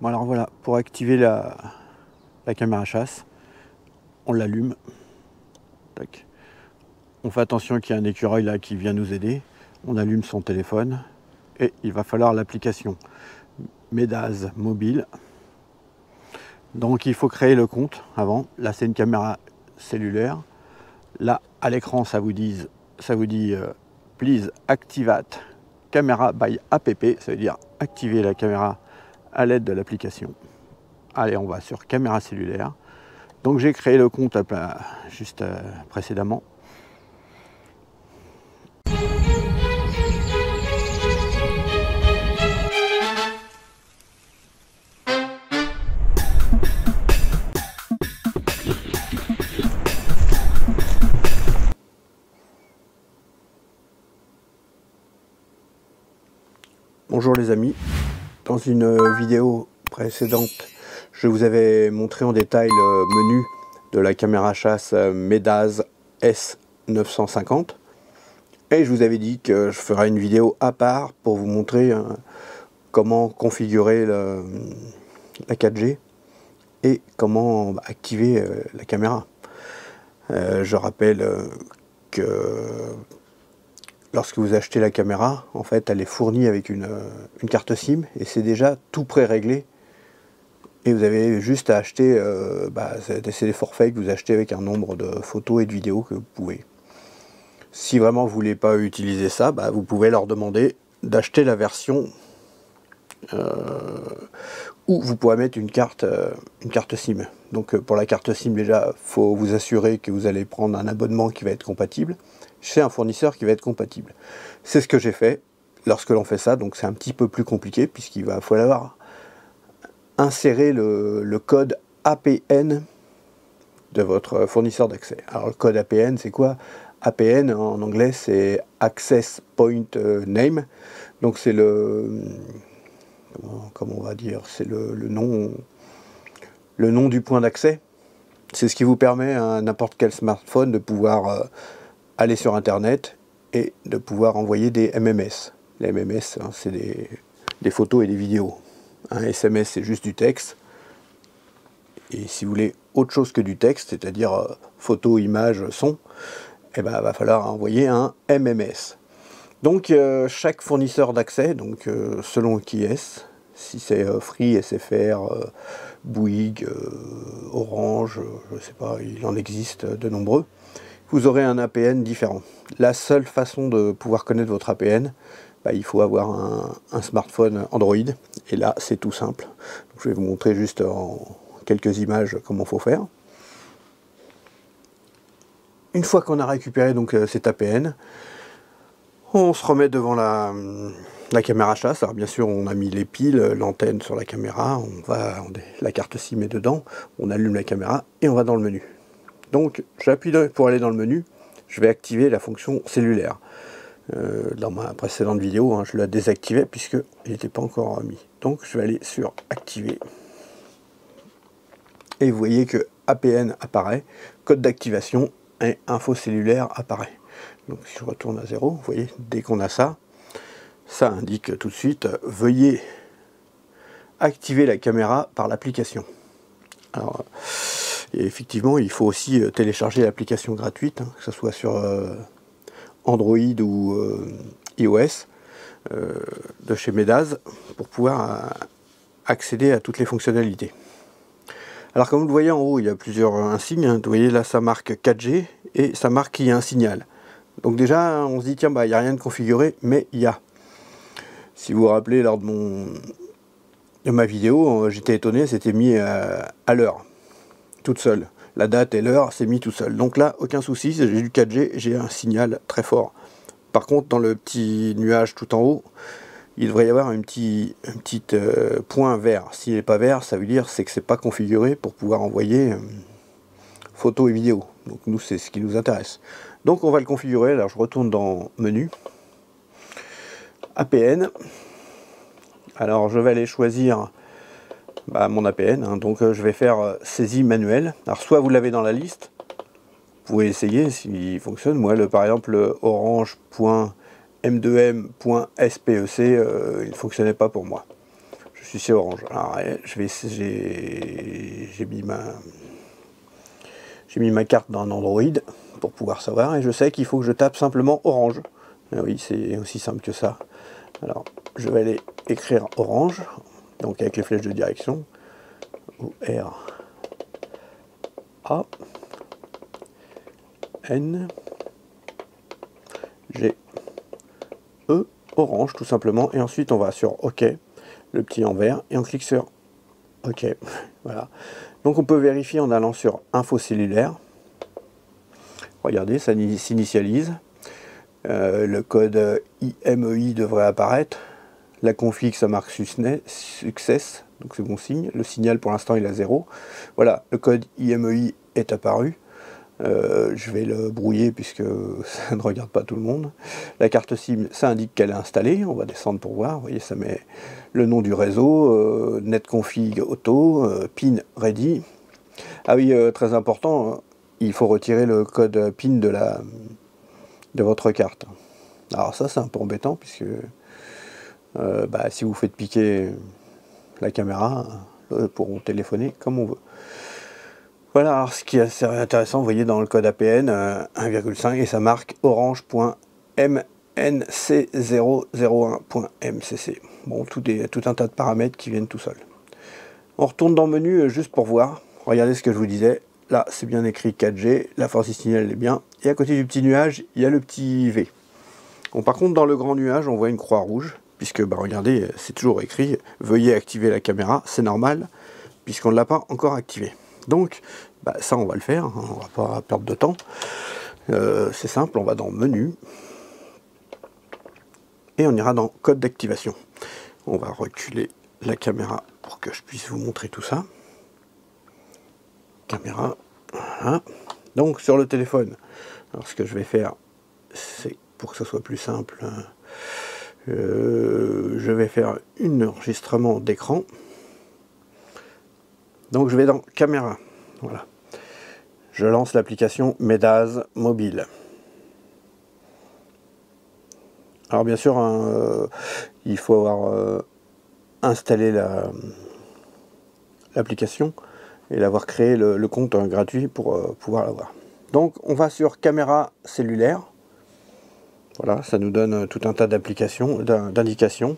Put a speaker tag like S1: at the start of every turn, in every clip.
S1: Bon alors voilà, pour activer la caméra chasse, on l'allume. Tac. On fait attention qu'il y a un écureuil là qui vient nous aider. On allume son téléphone et il va falloir l'application Medaz mobile. Donc il faut créer le compte avant. Là c'est une caméra cellulaire. Là à l'écran ça vous dit please activate camera by app, ça veut dire activer la caméra à l'aide de l'application. Allez, on va sur caméra cellulaire. Donc j'ai créé le compte juste précédemment. Bonjour les amis, dans une vidéo précédente, je vous avais montré en détail le menu de la caméra chasse Medaz S950 et je vous avais dit que je ferai une vidéo à part pour vous montrer comment configurer la 4G et comment activer la caméra. Je rappelle que lorsque vous achetez la caméra, en fait, elle est fournie avec une carte SIM et c'est déjà tout pré-réglé. Et vous avez juste à acheter, c'est des forfaits que vous achetez avec un nombre de photos et de vidéos que vous pouvez. Si vraiment vous ne voulez pas utiliser ça, vous pouvez leur demander d'acheter la version où vous pourrez mettre une carte SIM. Donc pour la carte SIM, déjà, il faut vous assurer que vous allez prendre un abonnement qui va être compatible chez un fournisseur qui va être compatible. C'est ce que j'ai fait lorsque l'on fait ça, donc c'est un petit peu plus compliqué puisqu'il va falloir insérer le code APN de votre fournisseur d'accès. Alors le code APN, c'est quoi? APN en anglais, c'est Access Point Name, donc c'est comment on va dire, c'est le nom du point d'accès. C'est ce qui vous permet à n'importe quel smartphone de pouvoir aller sur internet et de pouvoir envoyer des MMS. Les MMS, hein, c'est des photos et des vidéos. Un SMS, c'est juste du texte. Et si vous voulez autre chose que du texte, c'est-à-dire photo, image, son, il va falloir envoyer un MMS. Donc chaque fournisseur d'accès, donc selon qui est-ce, si c'est Free, SFR, Bouygues, Orange, je ne sais pas, il en existe de nombreux, vous aurez un APN différent. La seule façon de pouvoir connaître votre APN, il faut avoir un smartphone Android, et là c'est tout simple. Donc, je vais vous montrer juste en quelques images comment il faut faire. Une fois qu'on a récupéré donc cet APN, on se remet devant la caméra chasse. Alors bien sûr on a mis les piles, l'antenne sur la caméra, la carte SIM est dedans, on allume la caméra et on va dans le menu. Donc j'appuie pour aller dans le menu, je vais activer la fonction cellulaire. Dans ma précédente vidéo, je la désactivais puisqu'il n'était pas encore mis. Donc je vais aller sur activer. Et vous voyez que APN apparaît, code d'activation et info cellulaire apparaît. Donc si je retourne à 0, vous voyez, dès qu'on a ça, ça indique tout de suite veuillez activer la caméra par l'application. Alors et effectivement, il faut aussi télécharger l'application gratuite, que ce soit sur Android ou iOS de chez Medaz, pour pouvoir accéder à toutes les fonctionnalités. Alors comme vous le voyez en haut, il y a plusieurs insignes. Vous voyez là, ça marque 4G et ça marque qu'il y a un signal. Donc déjà, on se dit, tiens, il n'y a rien de configuré, mais il y a. Si vous vous rappelez, lors de ma vidéo, j'étais étonné, c'était mis à l'heure, toute seule. La date et l'heure, c'est mis tout seul. Donc là, aucun souci, j'ai du 4G, j'ai un signal très fort. Par contre, dans le petit nuage tout en haut, il devrait y avoir un petit point vert. S'il n'est pas vert, ça veut dire que c'est pas configuré pour pouvoir envoyer photos et vidéos. Donc nous, c'est ce qui nous intéresse. Donc on va le configurer. Alors je retourne dans menu, APN. Alors je vais aller choisir mon APN. Donc je vais faire saisie manuelle. Alors soit vous l'avez dans la liste, vous pouvez essayer s'il fonctionne. Moi, par exemple, le orange.m2m.spec, il ne fonctionnait pas pour moi. Je suis chez Orange. Alors, j'ai mis ma carte dans un Android pour pouvoir savoir, et je sais qu'il faut que je tape simplement Orange. Ah oui, c'est aussi simple que ça. Alors, je vais aller écrire Orange, donc avec les flèches de direction. O-R A N G E, Orange tout simplement, et ensuite on va sur OK, le petit en vert, et on clique sur OK. Voilà. Donc on peut vérifier en allant sur Info cellulaire. Regardez, ça s'initialise. Le code IMEI devrait apparaître. La config, ça marque success, donc c'est bon signe. Le signal pour l'instant il est à 0. Voilà, le code IMEI est apparu. Je vais le brouiller puisque ça ne regarde pas tout le monde. La carte SIM, ça indique qu'elle est installée. On va descendre pour voir. Vous voyez, ça met le nom du réseau, netconfig auto, pin ready. Ah oui, très important, il faut retirer le code PIN de votre carte. Alors ça, c'est un peu embêtant puisque si vous faites piquer la caméra, pourront téléphoner comme on veut. Voilà, alors ce qui est assez intéressant, vous voyez dans le code APN 1,5 et ça marque orange.mnc001.mcc. Bon, tout un tas de paramètres qui viennent tout seuls. On retourne dans le menu juste pour voir. Regardez ce que je vous disais. Là, c'est bien écrit 4G, la force du signal est bien. Et à côté du petit nuage, il y a le petit V. Bon, par contre, dans le grand nuage, on voit une croix rouge, puisque, regardez, c'est toujours écrit « Veuillez activer la caméra », c'est normal, puisqu'on ne l'a pas encore activé. Donc, ça, on va le faire, hein, on va pas perdre de temps. C'est simple, on va dans Menu, et on ira dans Code d'activation. On va reculer la caméra pour que je puisse vous montrer tout ça. Caméra, voilà. Donc sur le téléphone, alors ce que je vais faire, c'est pour que ce soit plus simple, je vais faire un enregistrement d'écran. Donc je vais dans caméra, voilà. Je lance l'application Medaz mobile. Alors bien sûr, il faut avoir installé l'application et l'avoir créé le compte gratuit pour pouvoir l'avoir. Donc on va sur caméra cellulaire. Voilà, ça nous donne tout un tas d'applications, d'indications.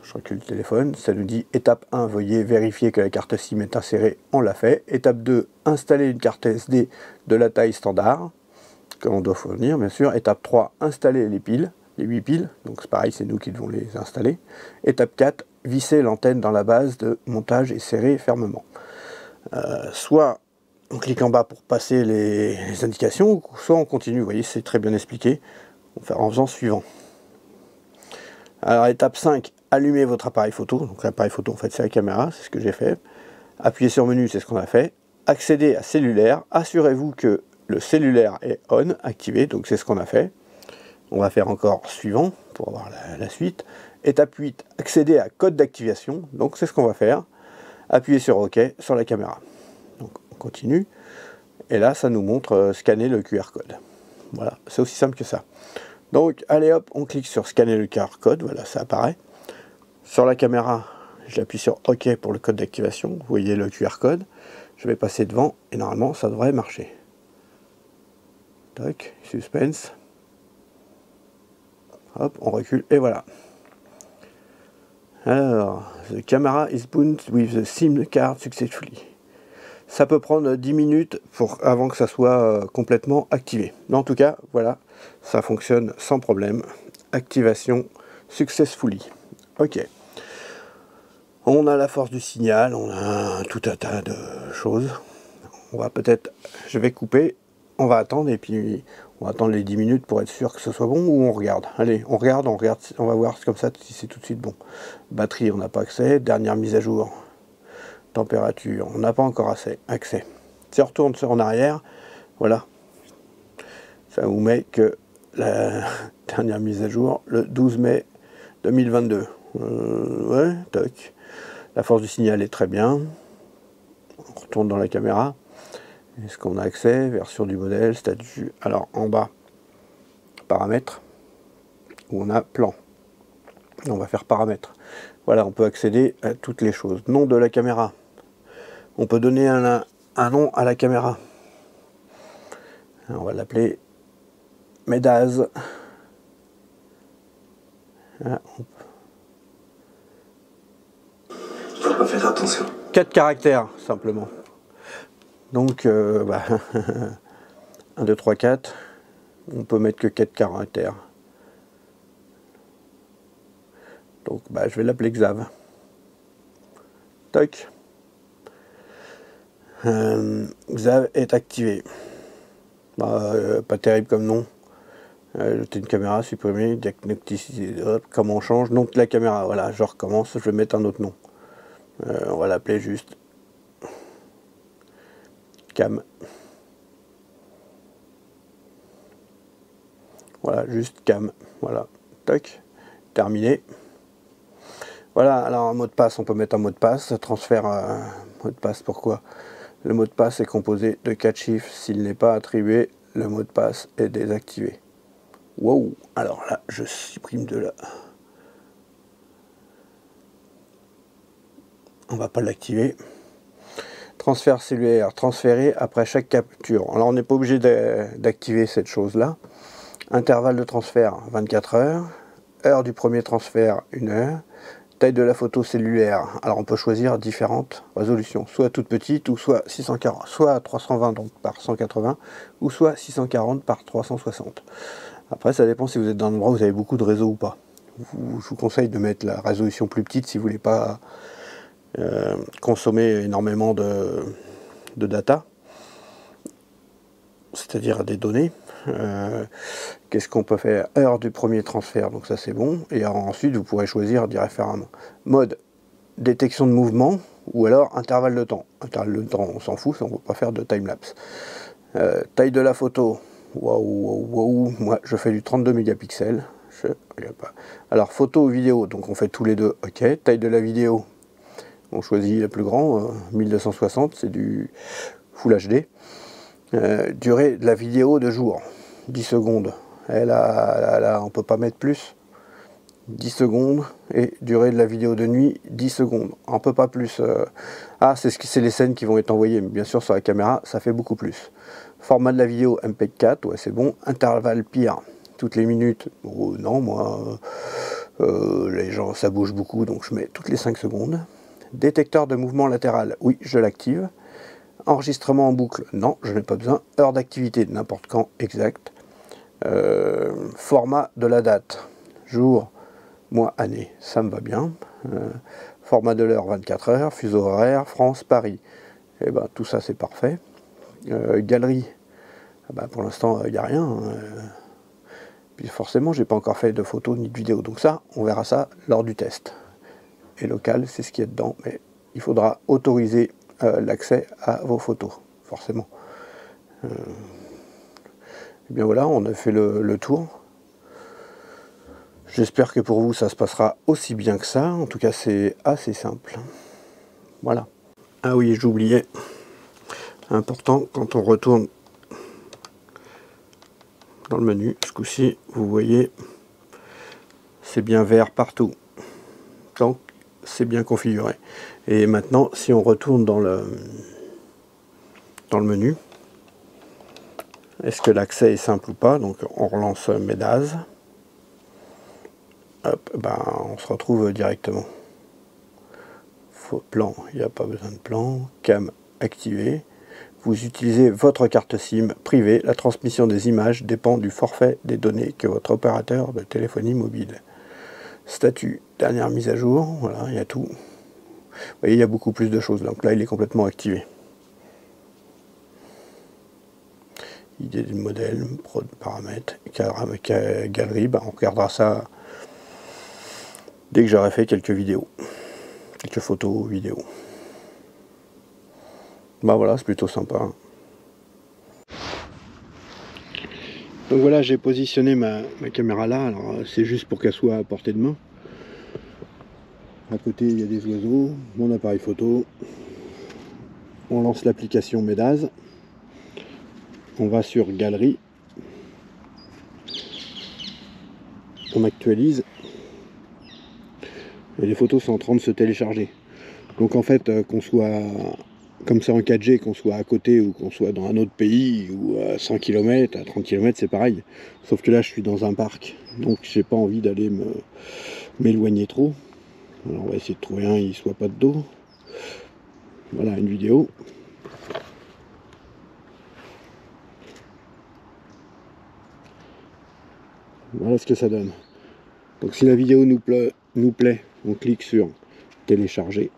S1: Je recule le téléphone, ça nous dit étape 1, veuillez vérifier que la carte SIM est insérée, on l'a fait. Étape 2, installer une carte SD de la taille standard, que l'on doit fournir bien sûr. Étape 3, installer les piles, les 8 piles, donc c'est pareil, c'est nous qui devons les installer. Étape 4, visser l'antenne dans la base de montage et serrer fermement. Soit on clique en bas pour passer les indications, soit on continue, vous voyez, c'est très bien expliqué. On va faire en faisant suivant. Alors étape 5, allumez votre appareil photo. Donc l'appareil photo, en fait, c'est la caméra, c'est ce que j'ai fait. Appuyez sur menu, c'est ce qu'on a fait. Accédez à cellulaire, assurez-vous que le cellulaire est on, activé, donc c'est ce qu'on a fait. On va faire encore suivant pour avoir la suite. Étape 8, accéder à code d'activation, donc c'est ce qu'on va faire. Appuyez sur OK sur la caméra. Donc on continue. Et là, ça nous montre scanner le QR code. Voilà, c'est aussi simple que ça. Donc, allez hop, on clique sur scanner le QR code. Voilà, ça apparaît. Sur la caméra, j'appuie sur OK pour le code d'activation. Vous voyez le QR code. Je vais passer devant et normalement, ça devrait marcher. Tac, suspense. Hop, on recule et voilà. Alors, the camera is booted with the SIM card successfully. Ça peut prendre 10 minutes avant que ça soit complètement activé. Mais en tout cas, voilà, ça fonctionne sans problème. Activation successfully. Ok. On a la force du signal, on a tout un tas de choses. On va peut-être, je vais couper, on va attendre et puis on va attendre les 10 minutes pour être sûr que ce soit bon ou on regarde. Allez, on regarde, on va voir comme ça si c'est tout de suite bon. Batterie, on n'a pas accès. Dernière mise à jour. Température, on n'a pas encore accès. Si on retourne en arrière, voilà, ça vous met que la dernière mise à jour, le 12 mai 2022. Ouais, toc. La force du signal est très bien. On retourne dans la caméra. Est-ce qu'on a accès? Version du modèle, statut. Alors en bas, paramètres, où on a plan. On va faire paramètres. Voilà, on peut accéder à toutes les choses. Nom de la caméra. On peut donner un nom à la caméra. On va l'appeler Medaz. Voilà.
S2: Faut pas faire attention.
S1: 4 caractères, simplement. Donc, 1, 2, 3, 4. On peut mettre que 4 caractères. Donc, je vais l'appeler Xav. Toc. Xav est activé. Pas terrible comme nom. Ajouter une caméra, supprimer, diagnostic, comment on change. Donc la caméra, voilà, je recommence, je vais mettre un autre nom. On va l'appeler juste Cam. Voilà, juste Cam. Voilà, toc, terminé. Voilà, alors un mot de passe, on peut mettre un mot de passe, transfert mot de passe, pourquoi? Le mot de passe est composé de 4 chiffres, s'il n'est pas attribué, le mot de passe est désactivé. Wow, alors là, je supprime de là. On va pas l'activer. Transfert cellulaire, transféré après chaque capture. Alors on n'est pas obligé d'activer cette chose-là. Intervalle de transfert, 24 heures. Heure du premier transfert, 1 heure. Taille de la photo cellulaire. Alors on peut choisir différentes résolutions, soit toute petite ou soit 640, soit 320 donc par 180 ou soit 640 par 360. Après ça dépend si vous êtes dans un endroit où vous avez beaucoup de réseau ou pas. Je vous conseille de mettre la résolution plus petite si vous voulez pas consommer énormément de data, c'est-à-dire des données. Qu'est-ce qu'on peut faire? Heure du premier transfert, donc ça c'est bon. Et ensuite vous pourrez choisir différemment. Mode détection de mouvement ou alors intervalle de temps. Intervalle de temps, on s'en fout, on ne va pas faire de timelapse. Taille de la photo, waouh, moi je fais du 32 mégapixels. Alors photo ou vidéo, donc on fait tous les deux, ok. Taille de la vidéo, on choisit le plus grand, 1260, c'est du Full HD. Durée de la vidéo de jour, 10 secondes. Et là, on ne peut pas mettre plus. 10 secondes. Et durée de la vidéo de nuit, 10 secondes. On ne peut pas plus. C'est les scènes qui vont être envoyées. Mais bien sûr, sur la caméra, ça fait beaucoup plus. Format de la vidéo MP4, ouais, c'est bon. Intervalle pire, toutes les minutes. Oh, non, moi, les gens, ça bouge beaucoup, donc je mets toutes les 5 secondes. Détecteur de mouvement latéral, oui, je l'active. Enregistrement en boucle, non, je n'ai pas besoin. Heure d'activité, n'importe quand, exact. Format de la date, jour, mois, année, ça me va bien. Format de l'heure, 24 heures. Fuseau horaire, France, Paris. Et ben, tout ça, c'est parfait. Galerie, pour l'instant, il n'y a rien. Puis forcément, j'ai pas encore fait de photos ni de vidéos. Donc ça, on verra ça lors du test. Et local, c'est ce qu'il y a dedans. Mais il faudra autoriser l'accès à vos photos, forcément. Et bien voilà, on a fait le tour. J'espère que pour vous, ça se passera aussi bien que ça. En tout cas, c'est assez simple. Voilà. Ah oui, j'oubliais. Important, quand on retourne dans le menu, ce coup-ci, vous voyez, c'est bien vert partout. Donc, c'est bien configuré. Et maintenant, si on retourne dans le menu, est-ce que l'accès est simple ou pas? Donc, on relance Medaz. Hop, on se retrouve directement. Plan, il n'y a pas besoin de plan. Cam activé. Vous utilisez votre carte SIM privée. La transmission des images dépend du forfait des données que votre opérateur de téléphonie mobile. Statut, dernière mise à jour. Voilà, il y a tout. Vous voyez, il y a beaucoup plus de choses. Donc là, il est complètement activé. Idée du modèle, paramètres, galerie. On regardera ça dès que j'aurai fait quelques vidéos. Quelques photos, vidéos. Voilà, c'est plutôt sympa. Donc voilà, j'ai positionné ma caméra là. Alors c'est juste pour qu'elle soit à portée de main. À côté, il y a des oiseaux, mon appareil photo. On lance l'application Medaz. On va sur Galerie. On actualise. et les photos sont en train de se télécharger. Donc en fait, qu'on soit comme ça en 4G, qu'on soit à côté ou qu'on soit dans un autre pays, ou à 100 km, à 30 km, c'est pareil. Sauf que là, je suis dans un parc, donc j'ai pas envie d'aller m'éloigner trop. Alors on va essayer de trouver un, il soit pas de dos. Voilà, une vidéo. Voilà ce que ça donne. Donc si la vidéo nous plaît, on clique sur télécharger.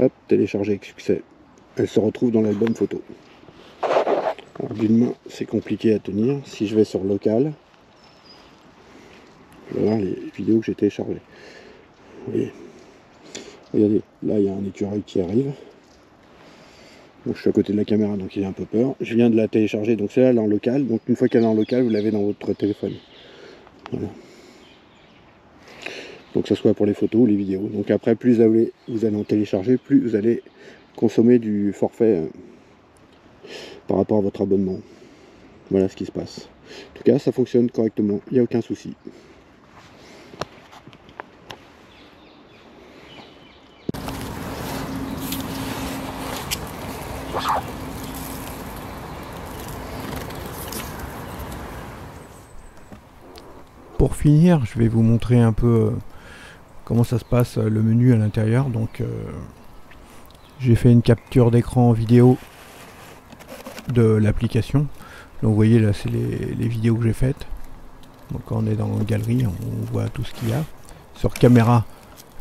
S1: Hop, télécharger avec succès. Elle se retrouve dans l'album photo. Alors d'une main, c'est compliqué à tenir. Si je vais sur local, je vais voir les vidéos que j'ai téléchargées. Vous voyez, regardez, là il y a un écureuil qui arrive. Donc je suis à côté de la caméra, donc il a un peu peur. Je viens de la télécharger, donc celle-là elle est en local. Donc une fois qu'elle est en local, vous l'avez dans votre téléphone. Voilà. Donc que ce soit pour les photos ou les vidéos. Donc après, plus vous allez en télécharger, plus vous allez consommer du forfait par rapport à votre abonnement. Voilà ce qui se passe. En tout cas, ça fonctionne correctement, il n'y a aucun souci.
S3: Pour finir, je vais vous montrer un peu comment ça se passe le menu à l'intérieur. Donc j'ai fait une capture d'écran vidéo de l'application. Donc vous voyez là, c'est les vidéos que j'ai faites. Donc quand on est dans galerie, on voit tout ce qu'il y a. Sur caméra,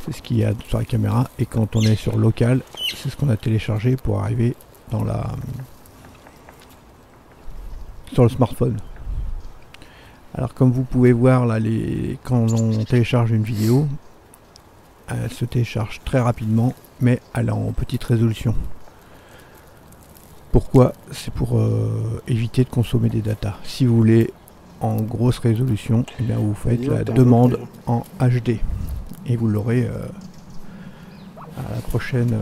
S3: c'est ce qu'il y a sur la caméra. Et quand on est sur local, c'est ce qu'on a téléchargé pour arriver dans sur le smartphone. Alors comme vous pouvez voir là, quand on télécharge une vidéo, elle se télécharge très rapidement, mais elle est en petite résolution. Pourquoi? C'est pour éviter de consommer des datas. Si vous voulez en grosse résolution, eh bien vous faites la demande en HD et vous l'aurez à la prochaine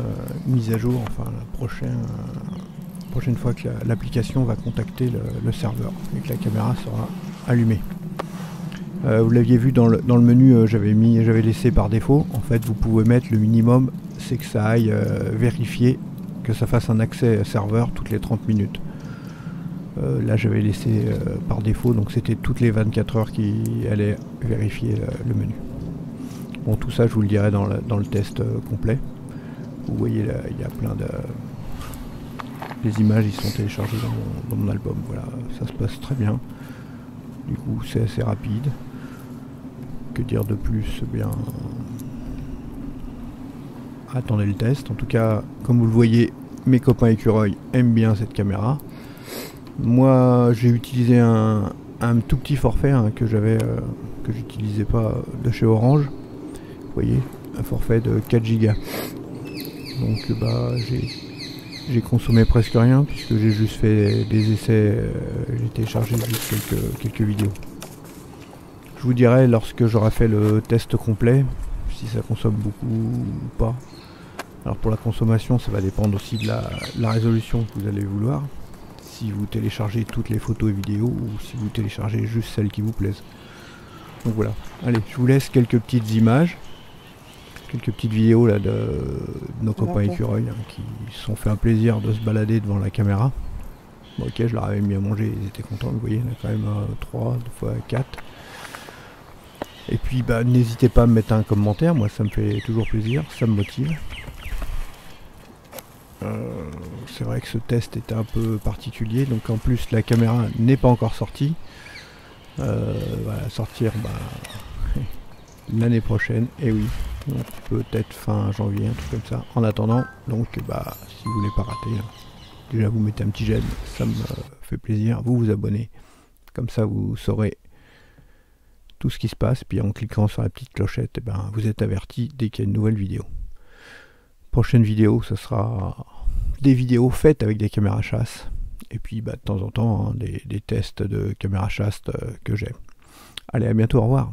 S3: mise à jour, enfin la prochaine fois que l'application va contacter le serveur et que la caméra sera allumée. Vous l'aviez vu dans le menu, j'avais laissé par défaut. En fait, vous pouvez mettre le minimum, c'est que ça aille vérifier, que ça fasse un accès serveur toutes les 30 minutes. Là, j'avais laissé par défaut, donc c'était toutes les 24 heures qui allait vérifier le menu. Bon, tout ça, je vous le dirai dans le test complet. Vous voyez, là, il y a plein de... Les images, ils sont téléchargées dans mon album. Voilà, ça se passe très bien. Du coup, c'est assez rapide. Que dire de plus? Eh bien, attendez le test. En tout cas, comme vous le voyez, mes copains écureuils aiment bien cette caméra. Moi, j'ai utilisé un tout petit forfait que j'utilisais pas de chez Orange. Vous voyez, un forfait de 4 Go. Donc, j'ai consommé presque rien puisque j'ai juste fait des essais. J'ai téléchargé juste quelques vidéos. Je vous dirai lorsque j'aurai fait le test complet si ça consomme beaucoup ou pas. Alors pour la consommation, ça va dépendre aussi de la résolution que vous allez vouloir. Si vous téléchargez toutes les photos et vidéos ou si vous téléchargez juste celles qui vous plaisent. Donc voilà. Allez, je vous laisse quelques petites images, quelques petites vidéos là de nos copains écureuils qui se sont fait un plaisir de se balader devant la caméra. Bon, ok, je leur avais mis à manger, ils étaient contents. Vous voyez, il y en a quand même 3, 2 fois 4. Et puis bah, n'hésitez pas à me mettre un commentaire, moi ça me fait toujours plaisir, ça me motive. C'est vrai que ce test était un peu particulier, donc en plus la caméra n'est pas encore sortie. Voilà, sortir l'année prochaine, et oui, peut-être fin janvier, un truc comme ça. En attendant, donc bah, si vous voulez pas rater, déjà vous mettez un petit j'aime, ça me fait plaisir, vous abonnez, comme ça vous saurez tout ce qui se passe, puis en cliquant sur la petite clochette, vous êtes averti dès qu'il y a une nouvelle vidéo. Prochaine vidéo, ce sera des vidéos faites avec des caméras chasse, et puis de temps en temps des tests de caméras chasse que j'ai. Allez, à bientôt, au revoir.